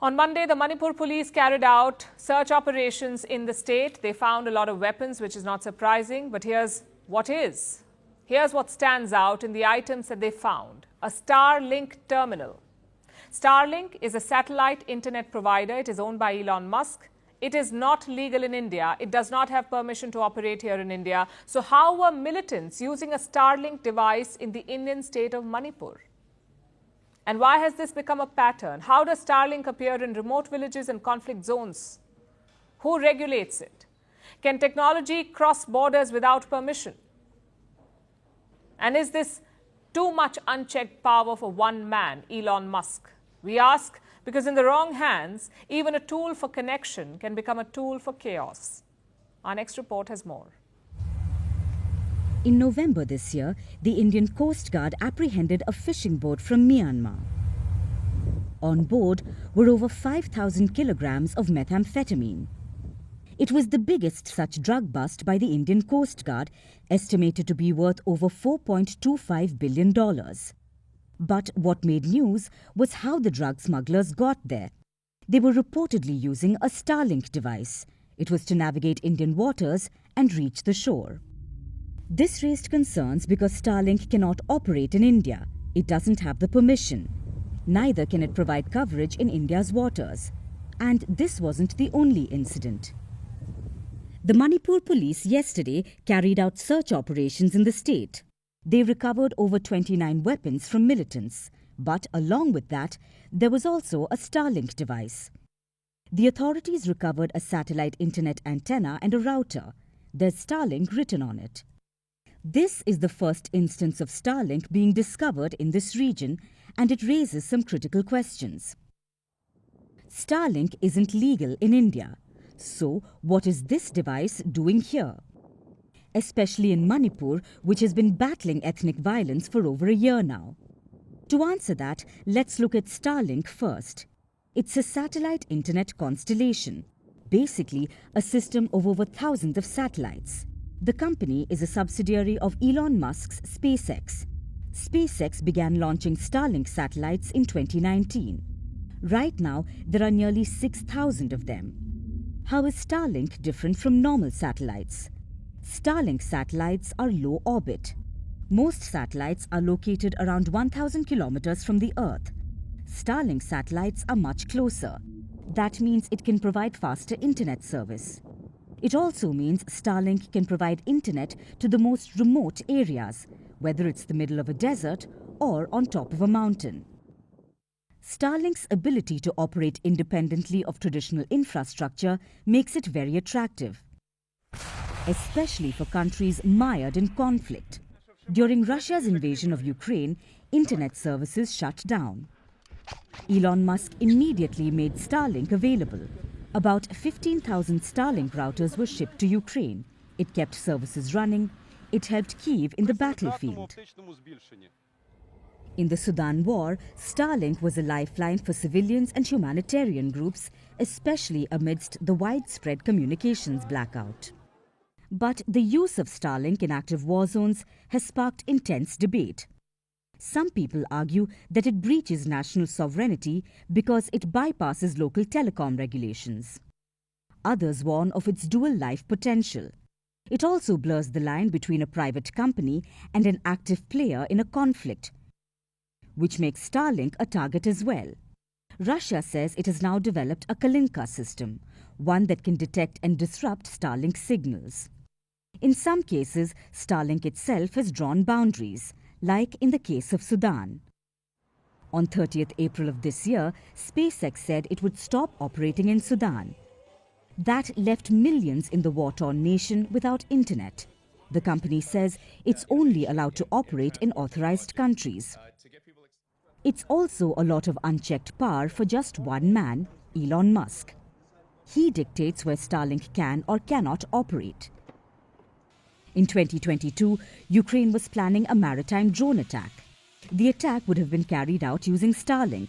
On Monday, the Manipur police carried out search operations in the state. They found a lot of weapons, which is not surprising. But here's what is. Here's what stands out in the items that they found. A Starlink terminal. Starlink is a satellite internet provider. It is owned by Elon Musk. It is not legal in India. It does not have permission to operate here in India. So how were militants using a Starlink device in the Indian state of Manipur? And why has this become a pattern? How does Starlink appear in remote villages and conflict zones? Who regulates it? Can technology cross borders without permission? And is this too much unchecked power for one man, Elon Musk? We ask because in the wrong hands, even a tool for connection can become a tool for chaos. Our next report has more. In November this year, the Indian Coast Guard apprehended a fishing boat from Myanmar. On board were over 5,000 kilograms of methamphetamine. It was the biggest such drug bust by the Indian Coast Guard, estimated to be worth over $4.25 billion. But what made news was how the drug smugglers got there. They were reportedly using a Starlink device. It was to navigate Indian waters and reach the shore. This raised concerns because Starlink cannot operate in India. It doesn't have the permission. Neither can it provide coverage in India's waters. And this wasn't the only incident. The Manipur police yesterday carried out search operations in the state. They recovered over 29 weapons from militants. But along with that, there was also a Starlink device. The authorities recovered a satellite internet antenna and a router. There's Starlink written on it. This is the first instance of Starlink being discovered in this region, and it raises some critical questions. Starlink isn't legal in India. So, what is this device doing here? Especially in Manipur, which has been battling ethnic violence for over a year now. To answer that, let's look at Starlink first. It's a satellite internet constellation, basically a system of over thousands of satellites. The company is a subsidiary of Elon Musk's SpaceX. SpaceX began launching Starlink satellites in 2019. Right now, there are nearly 6,000 of them. How is Starlink different from normal satellites? Starlink satellites are low orbit. Most satellites are located around 1,000 kilometers from the Earth. Starlink satellites are much closer. That means it can provide faster internet service. It also means Starlink can provide internet to the most remote areas, whether it's the middle of a desert or on top of a mountain. Starlink's ability to operate independently of traditional infrastructure makes it very attractive, especially for countries mired in conflict. During Russia's invasion of Ukraine, internet services shut down. Elon Musk immediately made Starlink available. About 15,000 Starlink routers were shipped to Ukraine. It kept services running. It helped Kyiv in the battlefield. In the Sudan war, Starlink was a lifeline for civilians and humanitarian groups, especially amidst the widespread communications blackout. But the use of Starlink in active war zones has sparked intense debate. Some people argue that it breaches national sovereignty because it bypasses local telecom regulations. Others warn of its dual life potential. It also blurs the line between a private company and an active player in a conflict, which makes Starlink a target as well. Russia says it has now developed a Kalinka system, one that can detect and disrupt Starlink signals. In some cases, Starlink itself has drawn boundaries, like in the case of Sudan. On 30th April of this year, SpaceX said it would stop operating in Sudan. That left millions in the war-torn nation without internet. The company says it's only allowed to operate in authorized countries. It's also a lot of unchecked power for just one man, Elon Musk. He dictates where Starlink can or cannot operate. In 2022, Ukraine was planning a maritime drone attack. The attack would have been carried out using Starlink.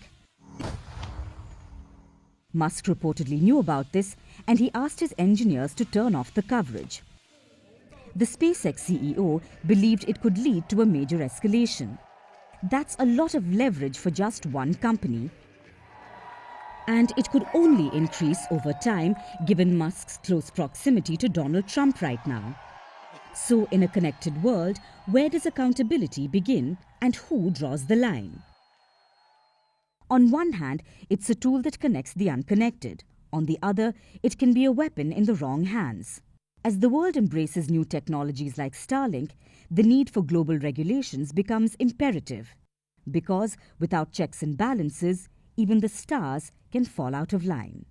Musk reportedly knew about this, and he asked his engineers to turn off the coverage. The SpaceX CEO believed it could lead to a major escalation. That's a lot of leverage for just one company. And it could only increase over time given Musk's close proximity to Donald Trump right now. So in a connected world, where does accountability begin and who draws the line? On one hand, it's a tool that connects the unconnected. On the other, it can be a weapon in the wrong hands. As the world embraces new technologies like Starlink, the need for global regulations becomes imperative. Because without checks and balances, even the stars can fall out of line.